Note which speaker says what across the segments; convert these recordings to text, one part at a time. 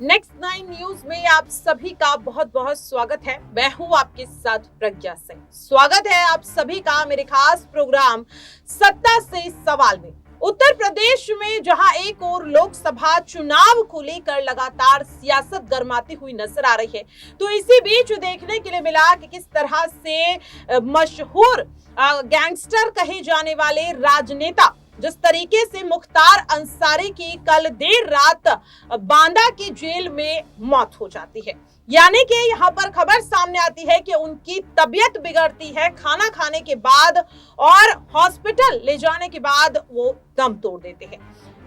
Speaker 1: Next 9 news में आप सभी का बहुत बहुत स्वागत है। मैं हूं आपके साथ प्रज्ञा सिंह। स्वागत है आप सभी का मेरे खास प्रोग्राम सत्ता से सवाल में। उत्तर प्रदेश में जहां एक और लोकसभा चुनाव को लेकर लगातार सियासत गर्माती हुई नजर आ रही है, तो इसी बीच देखने के लिए मिला कि किस तरह से मशहूर गैंगस्टर कहे जाने वाले राजनेता जिस तरीके से मुख्तार अंसारी की कल देर रात बांदा की जेल में मौत हो जाती है, यानी कि यहाँ पर खबर सामने आती है कि उनकी तबीयत बिगड़ती है खाना खाने के बाद और हॉस्पिटल ले जाने के बाद वो दम तोड़ देते हैं।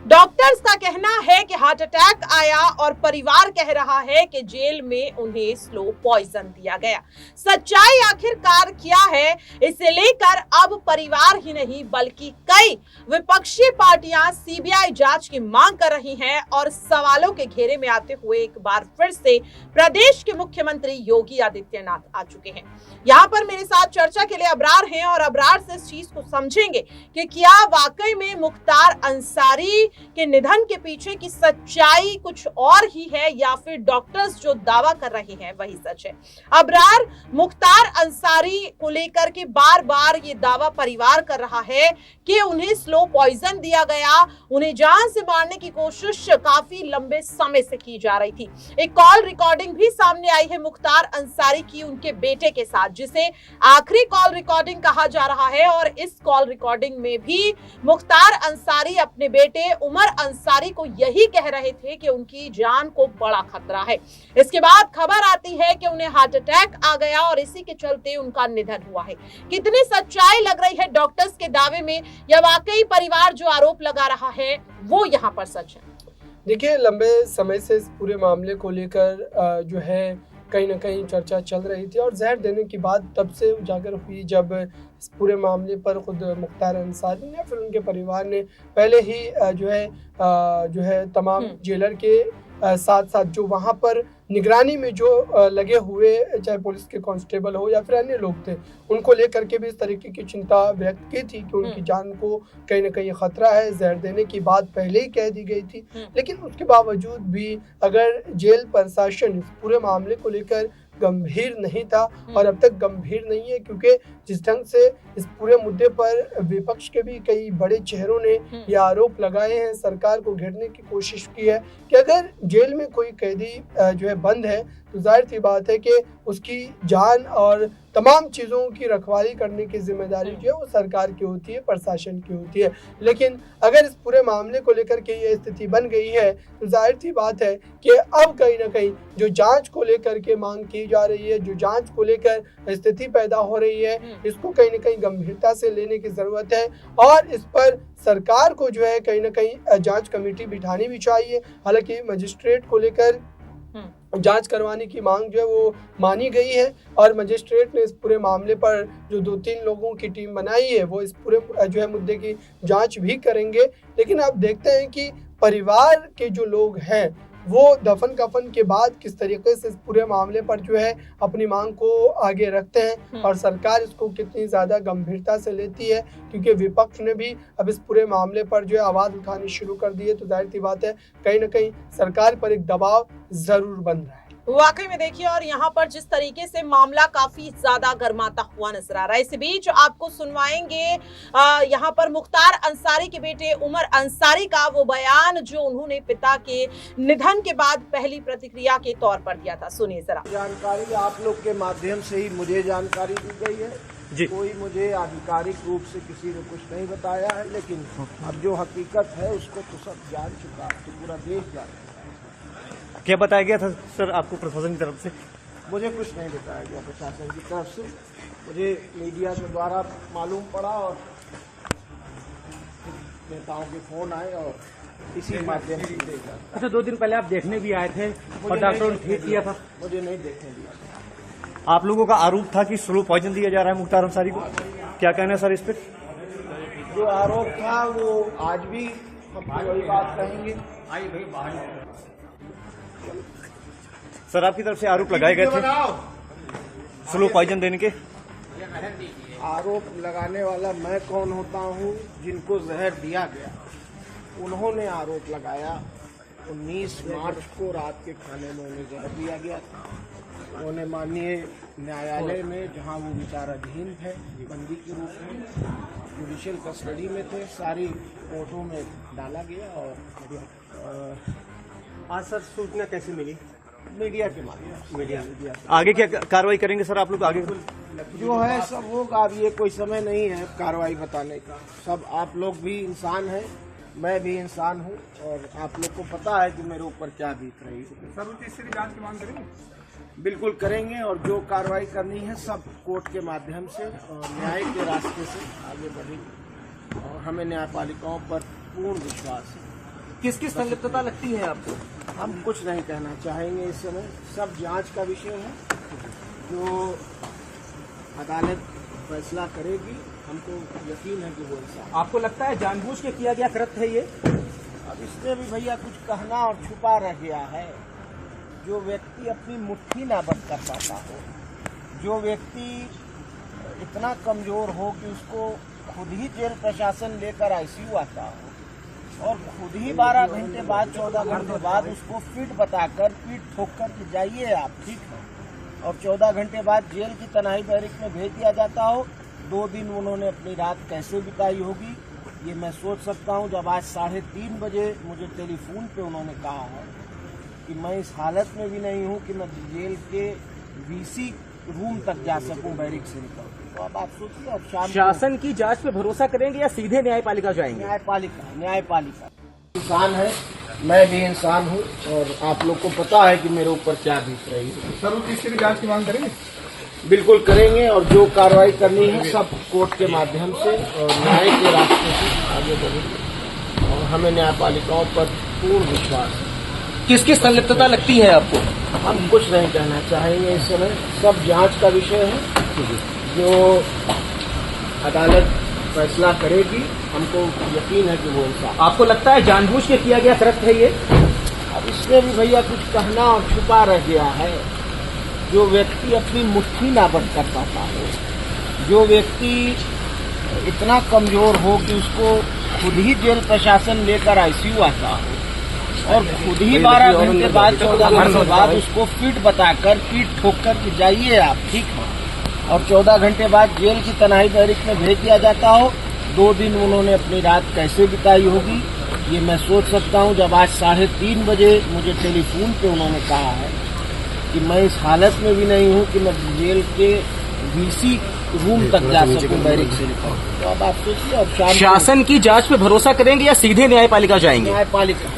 Speaker 1: डॉक्टर्स का कहना है कि हार्ट अटैक आया और परिवार कह रहा है कि जेल में उन्हें स्लो पॉइजन दिया गया। सच्चाई आखिरकार क्या है, इसे लेकर अब परिवार ही नहीं बल्कि कई विपक्षी पार्टियां सीबीआई जांच की मांग कर रही हैं और सवालों के घेरे में आते हुए एक बार फिर से प्रदेश के मुख्यमंत्री योगी आदित्यनाथ आ चुके हैं। यहाँ पर मेरे साथ चर्चा के लिए अबरार हैं और अबरार से इस चीज को समझेंगे कि क्या वाकई में मुख्तार अंसारी के निधन के पीछे की सच्चाई कुछ और ही है या फिर डॉक्टर्स जो दावा कर रहे हैं वही सच है। अबरार, मुख्तार अंसारी को लेकर के बार बार ये दावा परिवार कर रहा है कि उन्हें स्लो पॉइजन दिया गया, उन्हें जान से मारने की कोशिश काफी लंबे समय से की जा रही थी। एक कॉल रिकॉर्डिंग भी सामने आई है मुख्तार अंसारी की उनके बेटे के साथ, जिसे आखिरी कॉल रिकॉर्डिंग कहा जा रहा है और इस कॉल रिकॉर्डिंग में भी मुख्तार अंसारी अपने बेटे उमर अंसारी को यही कह रहे थे कि उनकी जान को बड़ा खतरा है। इसके बाद खबर आती है कि उन्हें हार्ट अटैक आ गया और इसी के चलते उनका निधन हुआ है। कितनी सच्चाई लग रही है डॉक्टर्स के दावे में या वाकई परिवार जो आरोप लगा रहा है वो यहाँ पर सच है?
Speaker 2: देखिए, लंबे समय से इस पूरे मामले को लेकर जो है कहीं ना कहीं चर्चा चल रही थी और जहर देने की बात तब से उजागर हुई जब इस पूरे मामले पर खुद मुख्तार अंसारी ने फिर उनके परिवार ने पहले ही जो है तमाम जेलर के साथ साथ जो वहाँ पर निगरानी में जो लगे हुए चाहे पुलिस के कांस्टेबल हो या फिर अन्य लोग थे, उनको लेकर के भी इस तरीके की चिंता व्यक्त की थी कि उनकी जान को कहीं ना कहीं खतरा है। जहर देने की बात पहले ही कह दी गई थी, लेकिन उसके बावजूद भी अगर जेल प्रशासन इस पूरे मामले को लेकर गंभीर नहीं था और अब तक गंभीर नहीं है, क्योंकि जिस ढंग से इस पूरे मुद्दे पर विपक्ष के भी कई बड़े चेहरों ने ये आरोप लगाए हैं, सरकार को घेरने की कोशिश की है कि अगर जेल में कोई कैदी जो है बंद है तो जाहिर सी बात है कि उसकी जान और तमाम चीज़ों की रखवाली करने की जिम्मेदारी जो है वो सरकार की होती है, प्रशासन की होती है। लेकिन अगर इस पूरे मामले को लेकर के ये स्थिति बन गई है तो जाहिर सी बात है कि अब कहीं ना कहीं जो जांच को लेकर के मांग की जा रही है, जो जांच को लेकर स्थिति पैदा हो रही है, इसको कहीं ना कहीं गंभीरता से लेने की ज़रूरत है और इस पर सरकार को जो है कहीं ना कहीं जाँच कमेटी बिठानी भी चाहिए। हालांकि मजिस्ट्रेट को लेकर जांच करवाने की मांग जो है वो मानी गई है और मजिस्ट्रेट ने इस पूरे मामले पर जो 2-3 लोगों की टीम बनाई है वो इस पूरे जो है मुद्दे की जांच भी करेंगे। लेकिन अब देखते हैं कि परिवार के जो लोग हैं वो दफन कफन के बाद किस तरीके से इस पूरे मामले पर जो है अपनी मांग को आगे रखते हैं और सरकार इसको कितनी ज़्यादा गंभीरता से लेती है, क्योंकि विपक्ष ने भी अब इस पूरे मामले पर जो है आवाज़ उठानी शुरू कर दी है। तो जाहिर सी बात है कहीं ना कहीं सरकार पर एक दबाव ज़रूर बन रहा है।
Speaker 1: वाकई में देखिए, और यहाँ पर जिस तरीके से मामला काफी ज्यादा गर्माता हुआ नजर आ रहा है। इसी बीच आपको सुनवाएंगे यहाँ पर मुख्तार अंसारी के बेटे उमर अंसारी का वो बयान जो उन्होंने पिता के निधन के बाद पहली प्रतिक्रिया के तौर पर दिया था। सुनिए जरा।
Speaker 3: जानकारी आप लोग के माध्यम से ही मुझे जानकारी दी गई है जी। कोई मुझे आधिकारिक रूप से किसी ने कुछ नहीं बताया है, लेकिन अब जो हकीकत है उसको तो सब जान चुका, तो पूरा देश जान चुका।
Speaker 4: क्या बताया गया था सर आपको प्रशासन की तरफ से?
Speaker 3: मुझे कुछ नहीं बताया गया प्रशासन की तरफ से, मुझे मीडिया के द्वारा मालूम पड़ा और नेताओं के फोन आए और इसी माध्यम से देखा।
Speaker 4: अच्छा, 2 दिन पहले आप देखने भी आए थे और डॉक्टरों ने ठीक किया था?
Speaker 3: मुझे नहीं देखने दिया।
Speaker 4: आप लोगों का आरोप था कि स्लो पॉइजन दिया जा रहा है मुख्तार अंसारी को, क्या कहना है सर इस पर?
Speaker 3: जो आरोप था वो आज भी हम वही बात कहेंगे।
Speaker 4: सर, आपकी तरफ से आरोप लगाए गए थे स्लो पॉइजन देने के?
Speaker 3: आरोप लगाने वाला मैं कौन होता हूँ? जिनको जहर दिया गया उन्होंने आरोप लगाया 19 मार्च को रात के खाने में उन्हें जहर दिया गया था। उन्हें माननीय न्यायालय में, जहां वो विचाराधीन थे बंदी के रूप में, जुडिशियल कस्टडी में थे, सारी कोर्टों में डाला गया। और
Speaker 4: आज सर सूचना कैसे मिली?
Speaker 3: मीडिया के माध्यम
Speaker 4: मीडिया आगे क्या कार्रवाई करेंगे सर आप लोग? आगे
Speaker 3: जो है सब होगा। अब ये कोई समय नहीं है कार्रवाई बताने का। सब आप लोग भी इंसान हैं, मैं भी इंसान हूँ, और आप लोग को पता है कि मेरे ऊपर क्या बीत रही है।
Speaker 5: सर तीसरी जांच की मांग करेंगे?
Speaker 3: बिल्कुल करेंगे, और जो कार्रवाई करनी है सब कोर्ट के माध्यम से और न्याय के रास्ते से आगे बढ़ेगी, और हमें न्यायपालिकाओं पर पूर्ण विश्वास है।
Speaker 4: किसकी संलिप्तता लगती है आपको?
Speaker 3: हम कुछ नहीं कहना चाहेंगे इस समय, सब जांच का विषय है। जो अदालत फैसला करेगी, हमको यकीन है कि वो इंसान।
Speaker 4: आपको लगता है जानबूझ के किया गया कृत्य है ये?
Speaker 3: अब इसमें भी भैया कुछ कहना और छुपा रह गया है। जो व्यक्ति अपनी मुट्ठी ना बंद कर पाता हो, जो व्यक्ति इतना कमजोर हो कि उसको खुद ही जेल प्रशासन लेकर आईसीयू आता हो, और खुद ही 12 घंटे बाद 14 घंटे बाद उसको फिट बताकर पीठ ठोक कर के जाइए आप, ठीक है, और 14 घंटे बाद जेल की तन्हाई बैरिक में भेज दिया जाता हो। 2 दिन उन्होंने अपनी रात कैसे बिताई होगी ये मैं सोच सकता हूँ। जब आज 3:30 बजे मुझे टेलीफोन पे उन्होंने कहा है कि मैं इस हालत में भी नहीं हूँ कि मैं जेल के वीसी रूम तक जा सकूं बैरिक से निकल, तो अब आप सोचिए। अब
Speaker 4: शासन की जांच पे भरोसा करेंगे या सीधे न्यायपालिका जाएंगे?
Speaker 3: न्यायपालिका इंसान है, मैं भी इंसान हूँ, और आप लोग को पता है कि मेरे ऊपर क्या बीत रही है।
Speaker 5: सर तीसरी जांच की मांग करेंगे?
Speaker 3: बिल्कुल करेंगे, और जो कार्रवाई करनी है सब कोर्ट के माध्यम से और न्याय के रास्ते से आगे बढ़ेगी, और हमें न्यायपालिकाओं पर पूर्ण विश्वास है।
Speaker 4: किसकी संलिप्तता लगती है आपको?
Speaker 3: हम कुछ नहीं कहना चाहेंगे इस समय, सब जांच का विषय है। जो अदालत फैसला करेगी, हमको यकीन है कि वो इंसान।
Speaker 4: आपको लगता है जानबूझ के किया गया कृत्य है ये?
Speaker 3: अब इसमें भी भैया कुछ कहना और छुपा रह गया है। जो व्यक्ति अपनी मुट्ठी ना बंद कर पाता हो, जो व्यक्ति इतना कमजोर हो कि उसको खुद ही जेल प्रशासन लेकर आईसीयू आता हो, और खुद ही 12 घंटे बाद 14 घंटे बाद उसको फिट बताकर पीठ ठोक कर के जाइए आप, ठीक है, और 14 घंटे बाद जेल की तन्हाई बैरिक में भेज दिया जाता हो। 2 दिन उन्होंने अपनी रात कैसे बिताई होगी ये मैं सोच सकता हूँ। जब आज 3:30 बजे मुझे टेलीफोन पे उन्होंने कहा है कि मैं इस हालत में भी नहीं हूँ कि मैं जेल के वीसी रूम तक जा सकूं बैरिक से निकल, तो अब आप सोचिए। अब
Speaker 4: शासन की जांच पे भरोसा करेंगे या सीधे न्यायपालिका जाएंगे?
Speaker 3: न्यायपालिका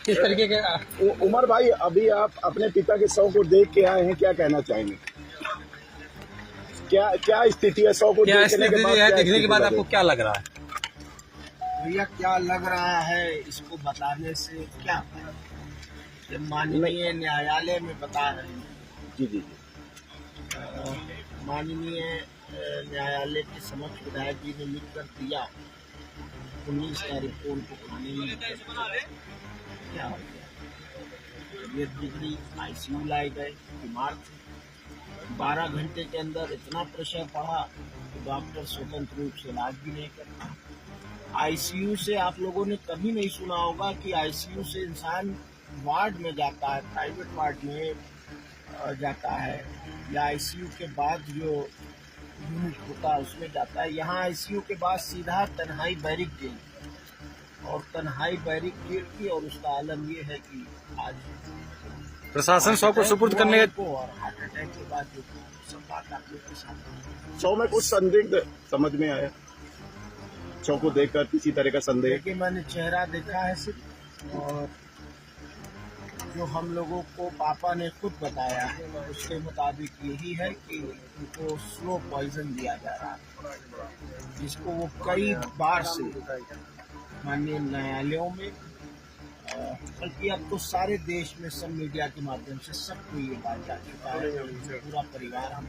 Speaker 5: किस तरीके के?
Speaker 6: उमर भाई, अभी आप अपने पिता के शव को देख के आए हैं, क्या कहना चाहेंगे? क्या स्थिति है शव को देखने के बाद
Speaker 5: आपको क्या लग रहा है?
Speaker 3: भैया क्या लग रहा है इसको बताने से क्या, माननीय न्यायालय में बता रहे हैं।
Speaker 6: जी।
Speaker 3: माननीय न्यायालय के समक्ष विधायक जी ने लिख कर दिया 19 तारीख को उनको खाने में क्या हो गया, ये डिग्री आईसीयू लाए गए, बीमार थे। 12 घंटे के अंदर इतना प्रेशर पड़ा कि डॉक्टर स्वतंत्र रूप से इलाज भी नहीं करता। आईसीयू से आप लोगों ने कभी नहीं सुना होगा कि आईसीयू से इंसान वार्ड में जाता है, प्राइवेट वार्ड में जाता है, या आईसीयू के बाद जो यूनिट होता है उसमें जाता है। यहाँ आईसीयू के बाद सीधा तन्हाई बैरिक जेल, और तन्हाई बैरिक जेल की, और उसका आलम ये है कि आज
Speaker 5: प्रशासन शव को सुपुर्द करने
Speaker 3: को, और हार्ट अटैक के बाद जो सब बात आप लोग के साथ।
Speaker 6: शव में कुछ संदिग्ध समझ में आया? शव को देखकर किसी तरह का संदेह?
Speaker 3: देखिए, मैंने चेहरा देखा है सिर्फ, और जो हम लोगों को पापा ने खुद बताया है उसके मुताबिक यही है कि उनको स्लो पॉइजन दिया जा रहा है, जिसको वो कई बार से माननीय न्यायालयों में, बल्कि अब तो सारे देश में सब मीडिया के माध्यम से सबको ये बात जा चुका है। पूरा परिवार हम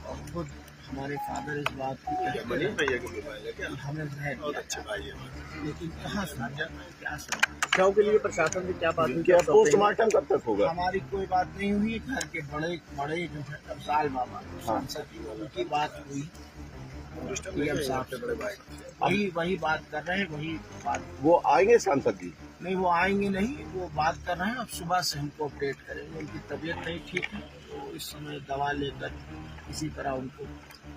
Speaker 3: और खुद हमारे फादर इस बात की हमें लेकिन कहाँ समझा क्या समझा।
Speaker 6: शव के लिए प्रशासन से क्या बात हुई? पोस्टमार्टम कब तक होगा?
Speaker 3: हमारी कोई बात नहीं हुई। घर के बड़े जो है अफजाल बाबा सांसद जी, उनकी बात हुई, पीएम साहब से वही बात कर रहे हैं, वही बात।
Speaker 6: वो आएंगे सांसद जी?
Speaker 3: नहीं, वो आएंगे नहीं, वो बात कर रहे हैं। अब सुबह से हमको अपडेट करेंगे। उनकी तबीयत नहीं ठीक है, तो इस समय दवा लेकर इसी तरह उनको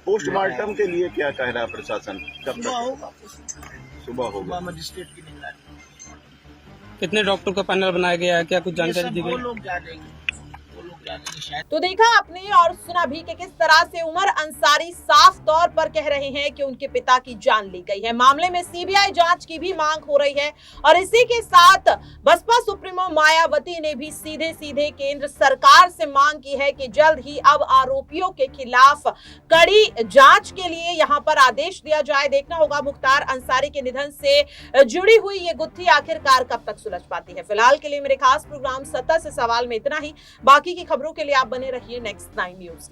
Speaker 6: पोस्टमार्टम के लिए क्या कह रहा है प्रशासन? कब
Speaker 3: सुबह
Speaker 6: तक?
Speaker 3: होगा,
Speaker 6: सुबह होगा।
Speaker 3: सुबह मजिस्ट्रेट की निगरानी।
Speaker 5: कितने डॉक्टर का पैनल बनाया गया है, क्या कुछ
Speaker 3: ये
Speaker 5: जानकारी
Speaker 3: सब
Speaker 5: दी
Speaker 3: वो
Speaker 5: गई?
Speaker 3: लोग जानेंगे, शायद।
Speaker 1: तो देखा आपने और सुना भी कि किस तरह से उमर अंसारी साफ तौर पर कह रहे हैं कि उनके पिता की जान ली गई है। मामले में सीबीआई जांच की भी मांग हो रही है और इसी के साथ बसपा सुप्रीमो मायावती ने भी सीधे सीधे केंद्र सरकार से मांग की है कि जल्द ही अब आरोपियों के खिलाफ कड़ी जांच के लिए यहां पर आदेश दिया जाए। देखना होगा मुख्तार अंसारी के निधन से जुड़ी हुई ये गुत्थी आखिरकार कब तक सुलझ पाती है। फिलहाल के लिए मेरे खास प्रोग्राम 17 से सवाल में इतना ही। बाकी की खबरों के लिए आप बने रहिए नेक्स्ट 9 न्यूज के